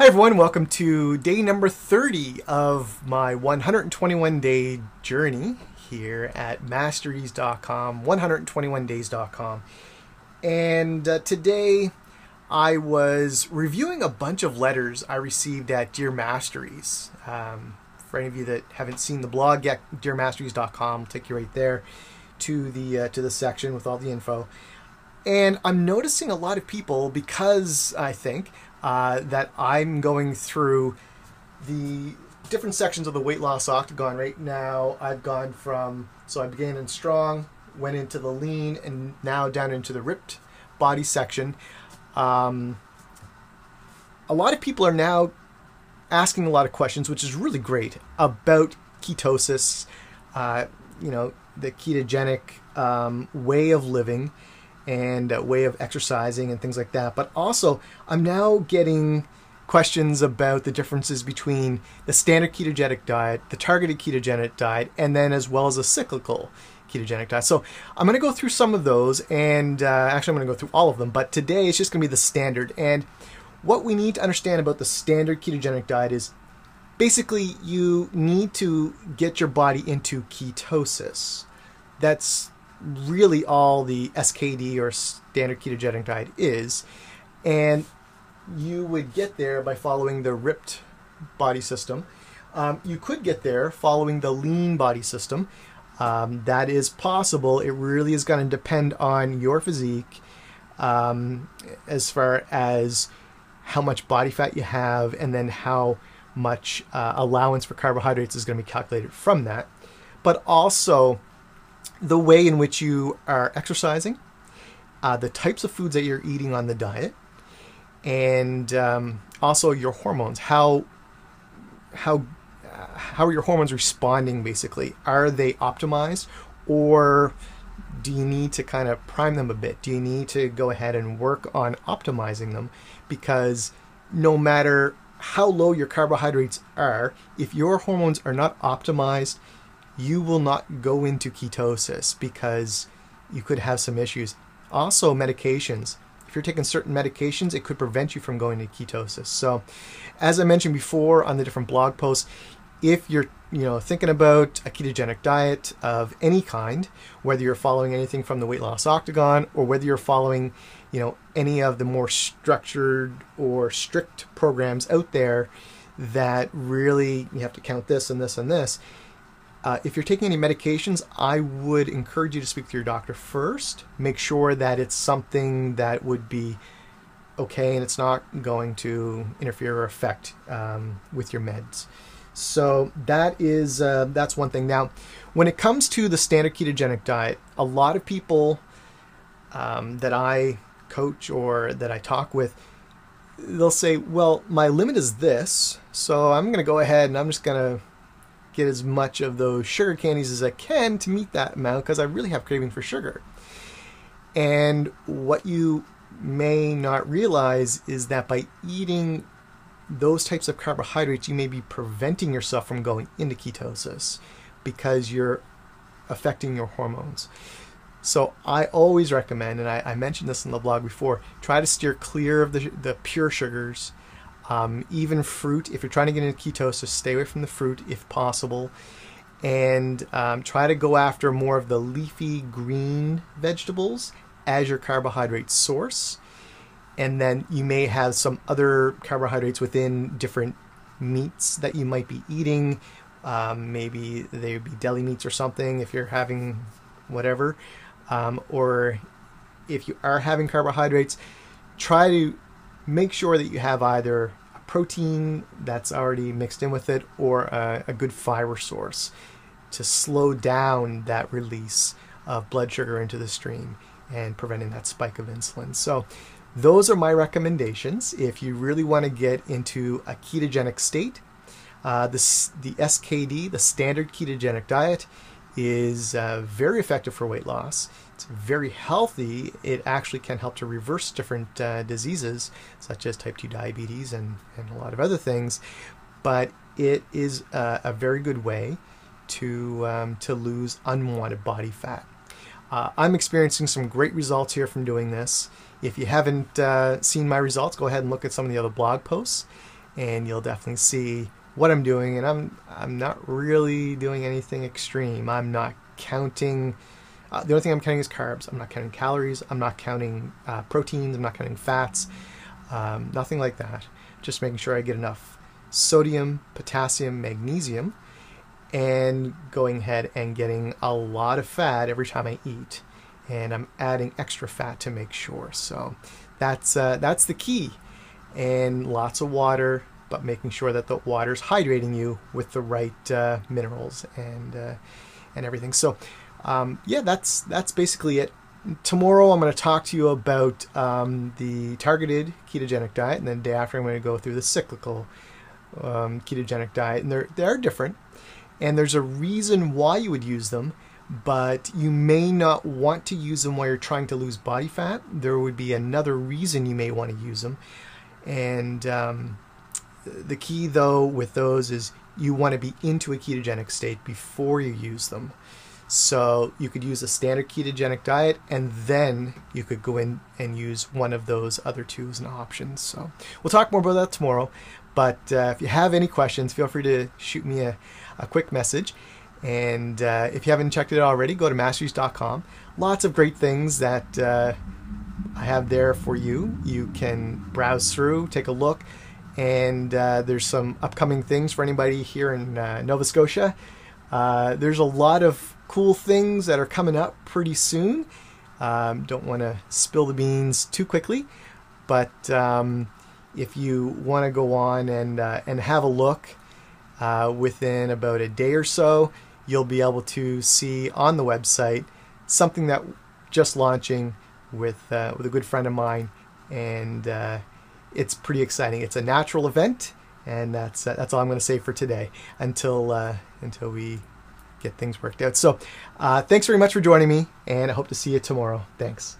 Hi everyone, welcome to day number 30 of my 121-day journey here at Masteries.com, 121days.com. And today I was reviewing a bunch of letters I received at Dear Masteries. For any of you that haven't seen the blog yet, DearMasteries.com will take you right there to the section with all the info. And I'm noticing a lot of people, because I think that I'm going through the different sections of the weight loss octagon right now. I've gone from, so I began in strong, went into the lean, and now down into the ripped body section. A lot of people are now asking a lot of questions, which is really great, about ketosis, the ketogenic way of living and way of exercising and things like that. But also, I'm now getting questions about the differences between the standard ketogenic diet, the targeted ketogenic diet, and then as well as a cyclical ketogenic diet. So I'm going to go through some of those, and actually I'm going to go through all of them, but today it's just going to be the standard. And what we need to understand about the standard ketogenic diet is basically you need to get your body into ketosis. That's really all the SKD or standard ketogenic diet is, and you would get there by following the ripped body system. You could get there following the lean body system. That is possible. It really is going to depend on your physique, as far as how much body fat you have, and then how much allowance for carbohydrates is going to be calculated from that. But also the way in which you are exercising, the types of foods that you're eating on the diet, and also your hormones. How are your hormones responding, basically? Are they optimized, or do you need to kind of prime them a bit? Do you need to go ahead and work on optimizing them? Because no matter how low your carbohydrates are, if your hormones are not optimized, you will not go into ketosis, because you could have some issues. Also, medications. If you're taking certain medications, it could prevent you from going to ketosis. So, as I mentioned before on the different blog posts, if you're thinking about a ketogenic diet of any kind, whether you're following anything from the weight loss octagon, or whether you're following any of the more structured or strict programs out there that really you have to count this and this and this, if you're taking any medications, I would encourage you to speak to your doctor first. Make sure that it's something that would be okay and it's not going to interfere or affect with your meds. So that's one thing. Now, when it comes to the standard ketogenic diet, a lot of people that I coach or that I talk with, they'll say, well, my limit is this, so I'm going to go ahead and I'm just going to get as much of those sugar candies as I can to meet that amount, because I really have craving for sugar. And what you may not realize is that by eating those types of carbohydrates, you may be preventing yourself from going into ketosis, because you're affecting your hormones. So I always recommend, and I mentioned this in the blog before, try to steer clear of the pure sugars. Even fruit, if you're trying to get into ketosis, stay away from the fruit if possible, and try to go after more of the leafy green vegetables as your carbohydrate source. And then you may have some other carbohydrates within different meats that you might be eating. Maybe they would be deli meats or something if you're having whatever. Or if you are having carbohydrates, try to make sure that you have either a protein that's already mixed in with it, or a good fiber source to slow down that release of blood sugar into the stream and preventing that spike of insulin. So those are my recommendations if you really want to get into a ketogenic state. The SKD, the standard ketogenic diet, is very effective for weight loss. It's very healthy. It actually can help to reverse different diseases such as type 2 diabetes and a lot of other things. But it is a very good way to lose unwanted body fat. I'm experiencing some great results here from doing this. If you haven't seen my results, go ahead and look at some of the other blog posts. and you'll definitely see what I'm doing. And I'm not really doing anything extreme. I'm not counting. The only thing I'm counting is carbs. I'm not counting calories. I'm not counting proteins. I'm not counting fats. Nothing like that. Just making sure I get enough sodium, potassium, magnesium, and going ahead and getting a lot of fat every time I eat. And I'm adding extra fat to make sure. So that's the key. And lots of water, but making sure that the water's hydrating you with the right minerals and everything. So yeah, that's basically it. Tomorrow I'm going to talk to you about the targeted ketogenic diet, and then the day after I'm going to go through the cyclical ketogenic diet. And they're different, and there's a reason why you would use them, but you may not want to use them while you're trying to lose body fat. There would be another reason you may want to use them. And the key, though, with those is you want to be into a ketogenic state before you use them. So you could use a standard ketogenic diet, and then you could go in and use one of those other two as an option. So we'll talk more about that tomorrow. But if you have any questions, feel free to shoot me a quick message. And if you haven't checked it out already, go to masteries.com. Lots of great things that I have there for you. You can browse through, take a look. And there's some upcoming things for anybody here in Nova Scotia. There's a lot of cool things that are coming up pretty soon. Don't want to spill the beans too quickly, but if you want to go on and have a look within about a day or so, you'll be able to see on the website something that just launching with a good friend of mine, and it's pretty exciting. It's a natural event, and that's all I'm going to say for today until we get things worked out. So thanks very much for joining me, and I hope to see you tomorrow. Thanks.